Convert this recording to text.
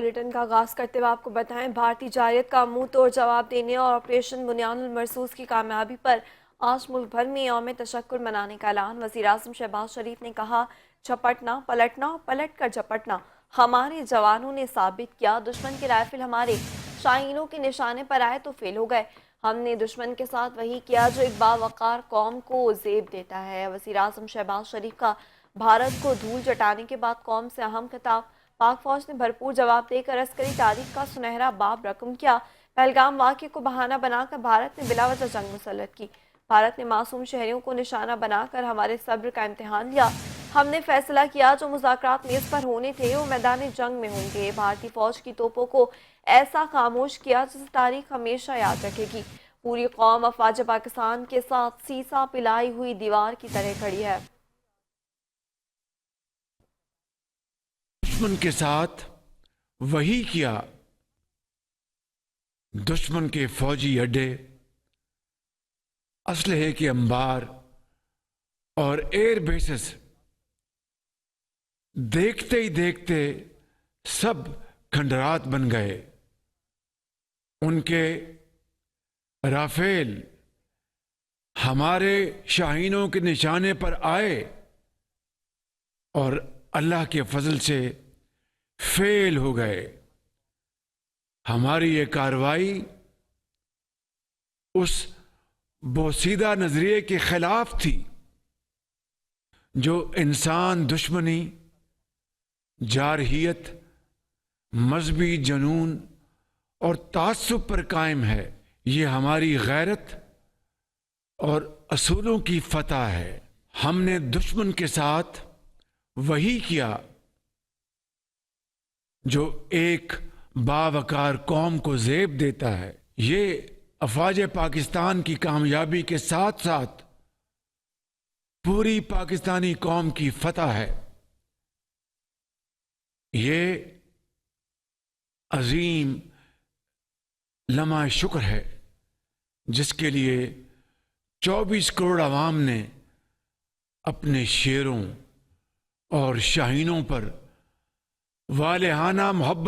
Bulletin का आगाज करते हुए आपको बताएं, भारतीय जारियत का मुंह तोड़ जवाब देने और ऑपरेशन बुनियानुल मरसूस की कामयाबी पर आज मुल्क भर में यौम तशक्कुर मनाने का ऐलान। वज़ीर आज़म शहबाज शरीफ ने कहा, झपटना पलटना और पलट कर झपटना हमारे जवानों ने साबित किया। दुश्मन के राइफल हमारे शाहीनों के निशाने पर आए तो फेल हो गए। हमने दुश्मन के साथ वही किया जो एक बावकार कौम को जेब देता है। वज़ीर आज़म शहबाज शरीफ का भारत को धूल चटाने के बाद कौम से अहम खिताब। पाक फौज ने भरपूर जवाब देकर अस्करी तारीख का सुनहरा बाब रकम किया। पहलगाम वाक़े को बहाना बनाकर भारत ने बिलावजह जंग मुसल्लत की। भारत ने मासूम शहरियों को निशाना बनाकर हमारे सब्र का इम्तिहान लिया। हमने फैसला किया जो मुज़ाकरात मेज़ पर होने थे वो मैदान जंग में होंगे। भारतीय फौज की तोपों को ऐसा खामोश किया जिसे तारीख हमेशा याद रखेगी। पूरी कौम अफवाज पाकिस्तान के साथ सीसा पिलाई हुई दीवार की तरह खड़ी है। दुश्मन के साथ वही किया। दुश्मन के फौजी अड्डे, असलहे के अंबार और एयर बेसेस देखते ही देखते सब खंडरात बन गए। उनके राफेल हमारे शाहीनों के निशाने पर आए और अल्लाह के फजल से फेल हो गए। हमारी ये कार्रवाई उस बोसीदा नजरिए के खिलाफ थी जो इंसान दुश्मनी, जारहियत, मजहबी जनून और तासुब पर कायम है। ये हमारी गैरत और असूलों की फतह है। हमने दुश्मन के साथ वही किया जो एक बावकार कौम को जेब देता है। ये अफवाज पाकिस्तान की कामयाबी के साथ साथ पूरी पाकिस्तानी कौम की फतह है। ये अजीम लम्हा शुक्र है जिसके लिए 24 करोड़ अवाम ने अपने शेरों और शाहीनों पर वालेहाना मोहब्बत